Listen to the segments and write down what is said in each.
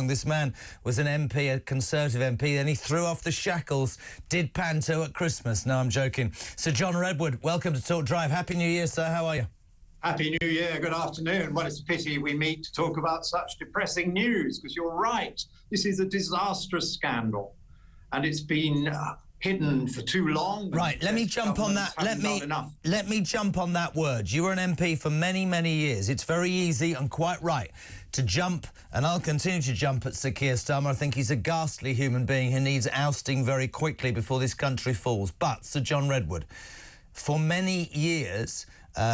This man was an MP, a Conservative MP, then he threw off the shackles, did panto at Christmas. No, I'm joking. Sir John Redwood, welcome to Talk Drive. Happy New Year, sir. How are you? Happy New Year, good afternoon. Well, it's a pity we meet to talk about such depressing news, because you're right. This is a disastrous scandal, and it's been hidden for too long. Right, let me jump on that. Let me jump on that word. You were an MP for many, many years. It's very easy and quite right to jump, and I'll continue to jump at Sir Keir Starmer. I think he's a ghastly human being who needs ousting very quickly before this country falls. But, Sir John Redwood, for many years,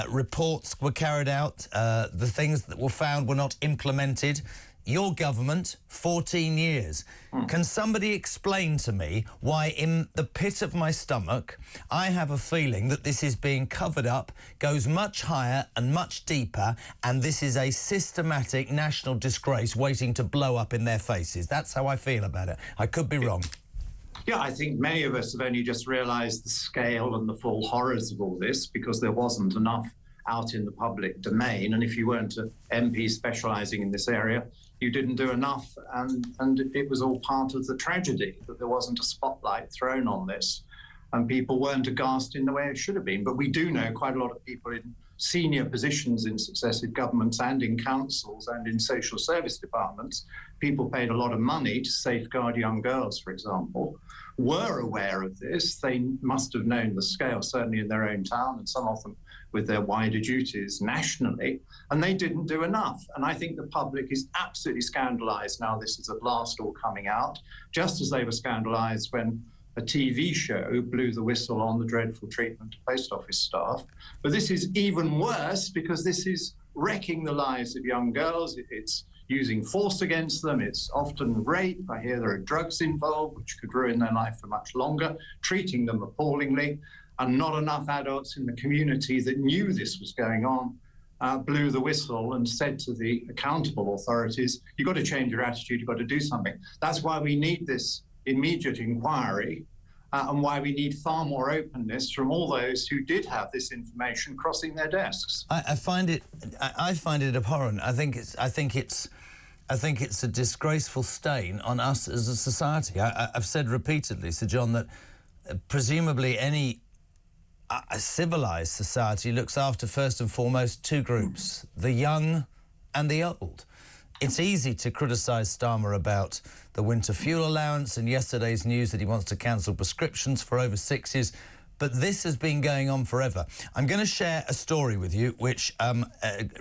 reports were carried out, the things that were found were not implemented. Your government, 14 years. Can somebody explain to me why in the pit of my stomach I have a feeling that this is being covered up, goes much higher and much deeper, and this is a systematic national disgrace waiting to blow up in their faces? That's how I feel about it. I could be wrong. Yeah, I think many of us have only just realised the scale and the full horrors of all this, because there wasn't enough out in the public domain. And if you weren't an MP specialising in this area, you didn't do enough. And it was all part of the tragedy that there wasn't a spotlight thrown on this. And people weren't aghast in the way it should have been. But we do know quite a lot of people in senior positions in successive governments and in councils and in social service departments. People paid a lot of money to safeguard young girls, for example, were aware of this. They must have known the scale, certainly in their own town, and some of them with their wider duties nationally, and they didn't do enough. And I think the public is absolutely scandalised now this is at last all coming out, just as they were scandalised when a TV show blew the whistle on the dreadful treatment of post office staff. But this is even worse, because this is wrecking the lives of young girls. It's using force against them. It's often rape. I hear there are drugs involved, which could ruin their life for much longer, treating them appallingly. And not enough adults in the community that knew this was going on blew the whistle and said to the accountable authorities, you've got to change your attitude, you've got to do something. That's why we need this immediate inquiry, and why we need far more openness from all those who did have this information crossing their desks. I find it abhorrent. I think it's a disgraceful stain on us as a society. I've said repeatedly, Sir John, that presumably any a civilised society looks after, first and foremost, two groups, the young and the old. It's easy to criticise Starmer about the winter fuel allowance and yesterday's news that he wants to cancel prescriptions for over 60s, but this has been going on forever. I'm going to share a story with you, which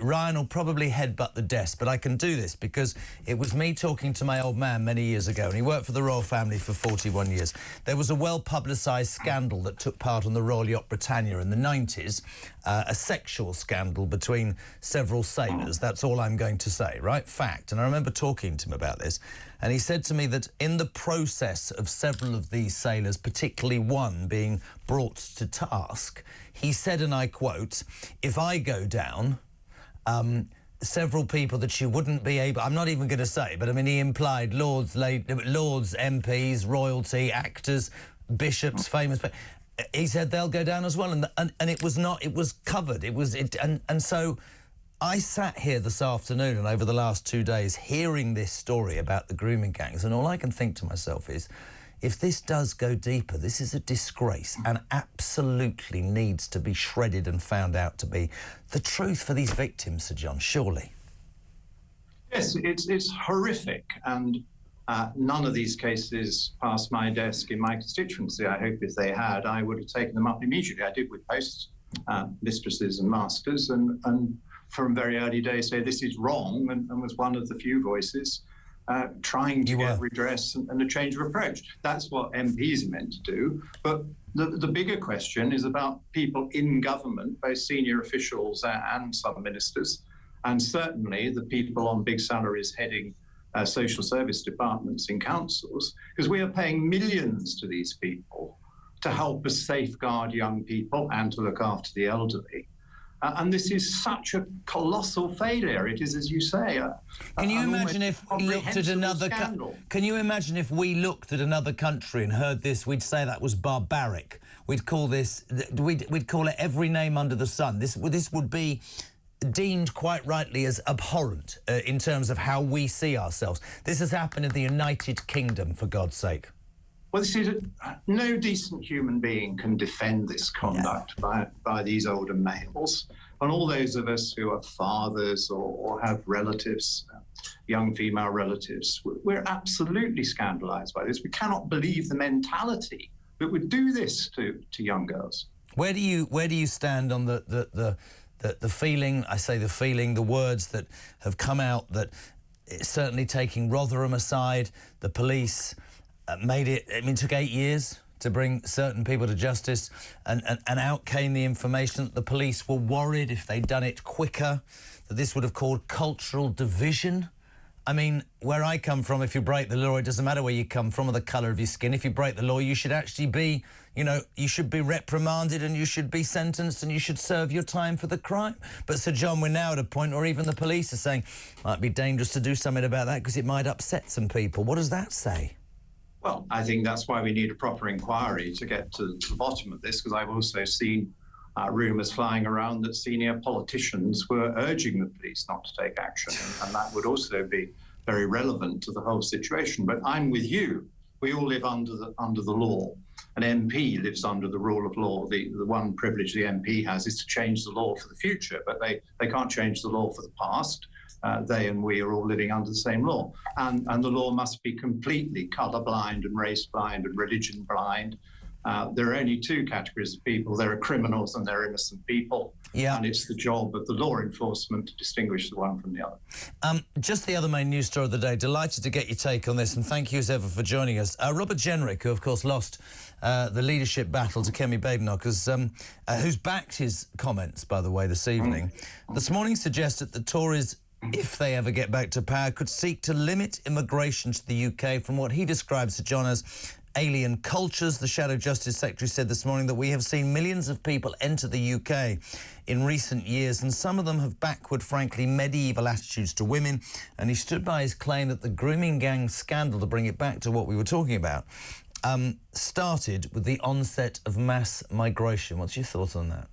Ryan will probably headbutt the desk, but I can do this because it was me talking to my old man many years ago, and he worked for the royal family for 41 years. There was a well-publicised scandal that took part on the Royal Yacht Britannia in the 90s, a sexual scandal between several sailors. That's all I'm going to say, right? Fact. And I remember talking to him about this, and he said to me that in the process of several of these sailors, particularly one being brought to task, he said, and I quote, if I go down, several people that you wouldn't be able... I'm not even going to say, but I mean, he implied lords, MPs, royalty, actors, bishops, famous... He said they'll go down as well, and it was not... It was covered. And so I sat here this afternoon and over the last 2 days hearing this story about the grooming gangs, and all I can think to myself is, if this does go deeper, this is a disgrace and absolutely needs to be shredded and found out to be the truth for these victims, Sir John, surely. Yes, it's horrific, and none of these cases passed my desk in my constituency. I hope if they had, I would have taken them up immediately. I did with post mistresses and masters, and from very early days say this is wrong, and was one of the few voices trying to get redress and a change of approach. That's what MPs are meant to do. But the bigger question is about people in government, both senior officials and some ministers, and certainly the people on big salaries heading social service departments in councils, because we are paying millions to these people to help us safeguard young people and to look after the elderly. And this is such a colossal failure. It is, as you say, Can you imagine if we looked at another Can you imagine if we looked at another country and heard this? We'd say that was barbaric. We'd call this. We'd call it every name under the sun. This would be deemed quite rightly as abhorrent in terms of how we see ourselves. This has happened in the United Kingdom, for God's sake. Well, this is no decent human being can defend this conduct by these older males. And all those of us who are fathers or have relatives, young female relatives, we're absolutely scandalised by this. We cannot believe the mentality that would do this to young girls. Where do you stand on the feeling? I say the feeling, the words that have come out that certainly taking Rotherham aside, the police made it. I mean, it took 8 years to bring certain people to justice, and out came the information that the police were worried if they'd done it quicker, that this would have caused cultural division. I mean, where I come from, if you break the law, it doesn't matter where you come from or the colour of your skin. If you break the law, you should actually be, you should be reprimanded and you should be sentenced and you should serve your time for the crime. But, Sir John, we're now at a point where even the police are saying, it might be dangerous to do something about that because it might upset some people. What does that say? Well, I think that's why we need a proper inquiry to get to the bottom of this, because I've also seen rumours flying around that senior politicians were urging the police not to take action, and that would also be very relevant to the whole situation. But I'm with you. We all live under the law. An MP lives under the rule of law. The one privilege the MP has is to change the law for the future, but they can't change the law for the past. They and we are all living under the same law. And the law must be completely colour-blind and race-blind and religion-blind. There are only two categories of people. There are criminals and there are innocent people. Yeah. And it's the job of the law enforcement to distinguish the one from the other. Just the other main news story of the day. Delighted to get your take on this, and thank you as ever for joining us. Robert Genrich, who of course lost the leadership battle to Kemi Badenoch, who's backed his comments, by the way, this evening, this morning suggested the Tories, if they ever get back to power, could seek to limit immigration to the UK from what he describes, Sir John, as alien cultures. The Shadow Justice Secretary said this morning that we have seen millions of people enter the UK in recent years, and some of them have backward, frankly, medieval attitudes to women. And he stood by his claim that the grooming gang scandal, to bring it back to what we were talking about, started with the onset of mass migration. What's your thought on that?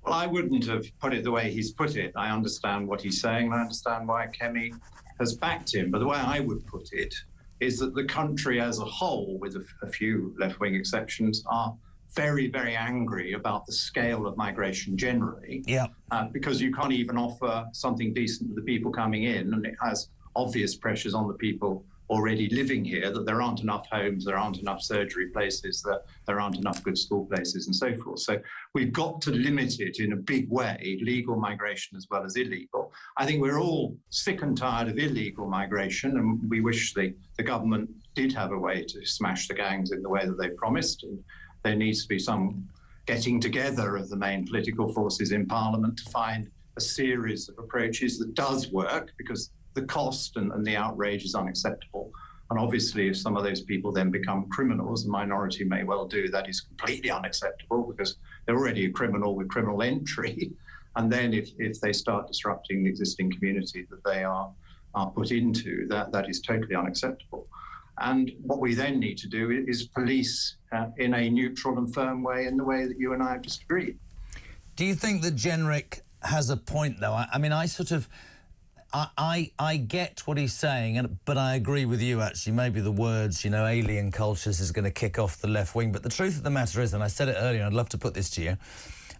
Well, I wouldn't have put it the way he's put it. I understand what he's saying, and I understand why Kemi has backed him. But the way I would put it is that the country as a whole, with a few left-wing exceptions, are very, very angry about the scale of migration generally. Yeah. Because you can't even offer something decent to the people coming in, and it has obvious pressures on the people already living here, that there aren't enough homes, there aren't enough surgery places, that there aren't enough good school places and so forth. So we've got to limit it in a big way, legal migration as well as illegal. I think we're all sick and tired of illegal migration, and we wish the government did have a way to smash the gangs in the way that they promised. And there needs to be some getting together of the main political forces in Parliament to find a series of approaches that does work, because the cost and the outrage is unacceptable. And obviously, if some of those people then become criminals, the minority may well do, that is completely unacceptable, because they're already a criminal with criminal entry. And then if they start disrupting the existing community that they are put into, that is totally unacceptable. And what we then need to do is police in a neutral and firm way, in the way that you and I have just agreed. Do you think that Genrich has a point, though? I mean, I get what he's saying, but I agree with you, actually. Maybe the words, alien cultures is going to kick off the left wing. But the truth of the matter is, and I said it earlier, and I'd love to put this to you,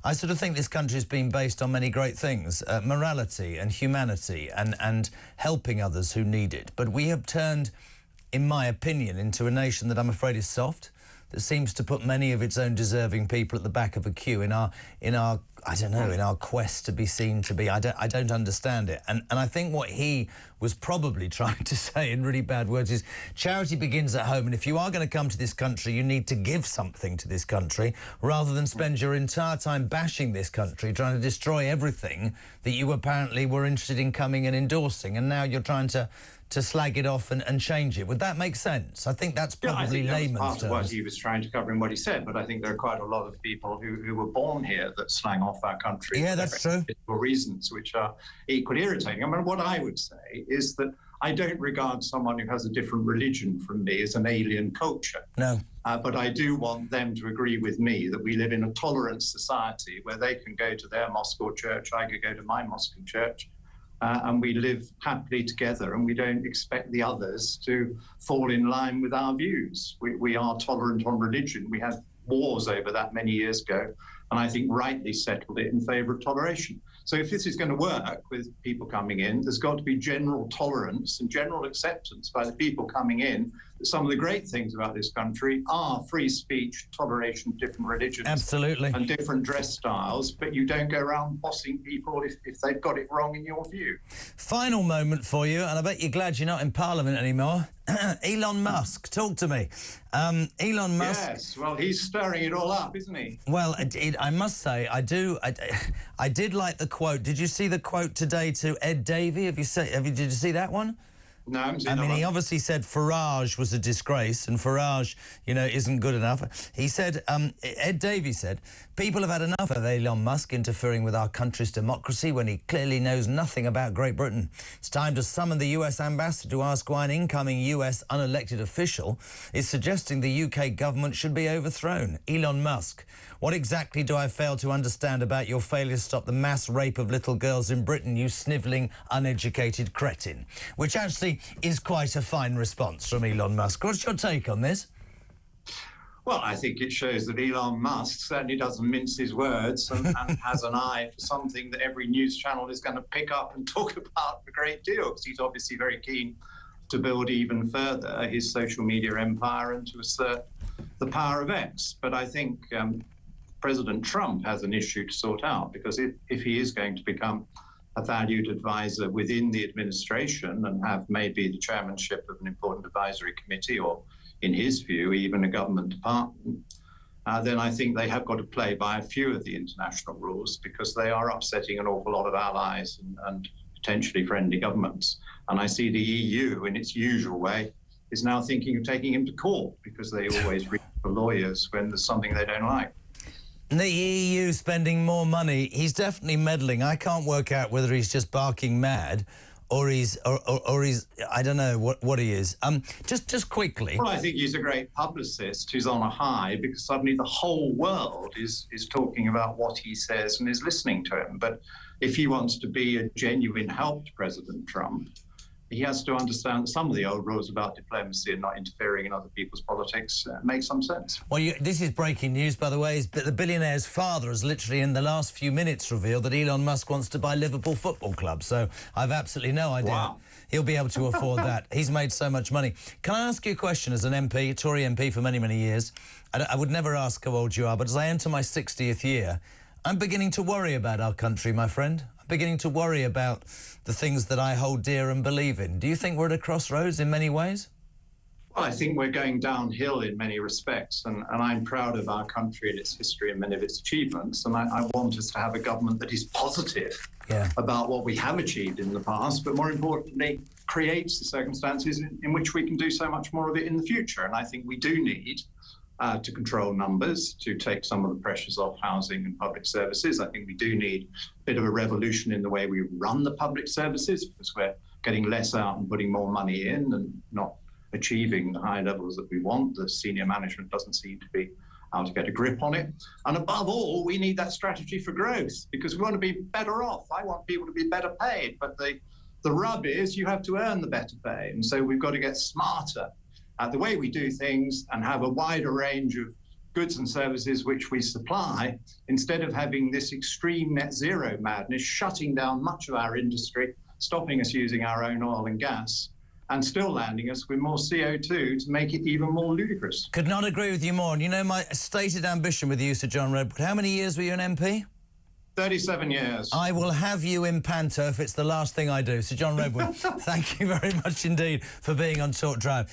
I sort of think this country has been based on many great things, morality and humanity and helping others who need it. But we have turned, in my opinion, into a nation that I'm afraid is soft, that seems to put many of its own deserving people at the back of a queue in our I don't know, in our quest to be seen to be. I don't understand it. And I think what he was probably trying to say in really bad words is charity begins at home, and if you are going to come to this country, you need to give something to this country rather than spend your entire time bashing this country, trying to destroy everything that you apparently were interested in coming and endorsing, and now you're trying to slag it off and change it. Would that make sense? I think that's probably layman's terms. Part of what he was trying to cover in what he said, but I think there are quite a lot of people who were born here that slang off our country. Yeah, that's true. For reasons which are equally irritating. I mean, what I would say is that I don't regard someone who has a different religion from me as an alien culture. No. But I do want them to agree with me that we live in a tolerant society where they can go to their mosque or church, I could go to my mosque and church, and we live happily together, and we don't expect the others to fall in line with our views. We are tolerant on religion. We had wars over that many years ago, and I think rightly settled it in favour of toleration. So if this is going to work with people coming in, there's got to be general tolerance and general acceptance by the people coming in that some of the great things about this country are free speech, toleration of different religions. Absolutely. And different dress styles, but you don't go around bossing people if they've got it wrong in your view. Final moment for you, and I bet you're glad you're not in Parliament anymore. Elon Musk, talk to me. Elon Musk. Yes, well, he's stirring it all up, isn't he? Well, I must say, I did like the quote. Did you see the quote today to Ed Davey? Did you see that one? No, I haven't seen I that mean, one. he obviously said Farage was a disgrace, and Farage, you know, isn't good enough. He said, Ed Davey said, people have had enough of Elon Musk interfering with our country's democracy when he clearly knows nothing about Great Britain. It's time to summon the US ambassador to ask why an incoming US unelected official is suggesting the UK government should be overthrown. Elon Musk, what exactly do I fail to understand about your failure to stop the mass rape of little girls in Britain, you snivelling, uneducated cretin? Which actually is quite a fine response from Elon Musk. What's your take on this? Well, I think it shows that Elon Musk certainly doesn't mince his words and has an eye for something that every news channel is going to pick up and talk about a great deal, because he's obviously very keen to build even further his social media empire and to assert the power of X. But I think President Trump has an issue to sort out, because if he is going to become a valued advisor within the administration and have maybe the chairmanship of an important advisory committee, or in his view, even a government department, then I think they have got to play by a few of the international rules, because they are upsetting an awful lot of allies and potentially friendly governments. And I see the EU, in its usual way, is now thinking of taking him to court, because they always reach for lawyers when there's something they don't like. The EU spending more money. He's definitely meddling. I can't work out whether he's just barking mad or he's I don't know what he is. Just quickly. Well, I think he's a great publicist who's on a high, because suddenly the whole world is talking about what he says and is listening to him. But if he wants to be a genuine help to President Trump, he has to understand some of the old rules about diplomacy and not interfering in other people's politics make some sense. Well, this is breaking news, by the way. The billionaire's father has literally, in the last few minutes, revealed that Elon Musk wants to buy Liverpool Football Club. So I've absolutely no idea. Wow. He'll be able to afford that. He's made so much money. Can I ask you a question as an MP, a Tory MP for many, many years? I would never ask how old you are, but as I enter my 60th year, I'm beginning to worry about our country, my friend. I'm beginning to worry about the things that I hold dear and believe in. Do you think we're at a crossroads in many ways? Well, I think we're going downhill in many respects, and I'm proud of our country and its history and many of its achievements, and I want us to have a government that is positive about what we have achieved in the past, but more importantly, creates the circumstances in which we can do so much more of it in the future. And I think we do need to control numbers, to take some of the pressures off housing and public services. I think we do need a bit of a revolution in the way we run the public services, because we're getting less out and putting more money in and not achieving the high levels that we want. The senior management doesn't seem to be able to get a grip on it. And above all, we need that strategy for growth, because we want to be better off. I want people to be better paid, but the rub is you have to earn the better pay. And so we've got to get smarter at the way we do things and have a wider range of goods and services which we supply, instead of having this extreme net zero madness shutting down much of our industry, stopping us using our own oil and gas, and still landing us with more CO2 to make it even more ludicrous. Could not agree with you more. And you know my stated ambition with you, Sir John Redwood. How many years were you an MP? 37 years. I will have you in Panto if it's the last thing I do. Sir John Redwood, thank you very much indeed for being on Talk Drive.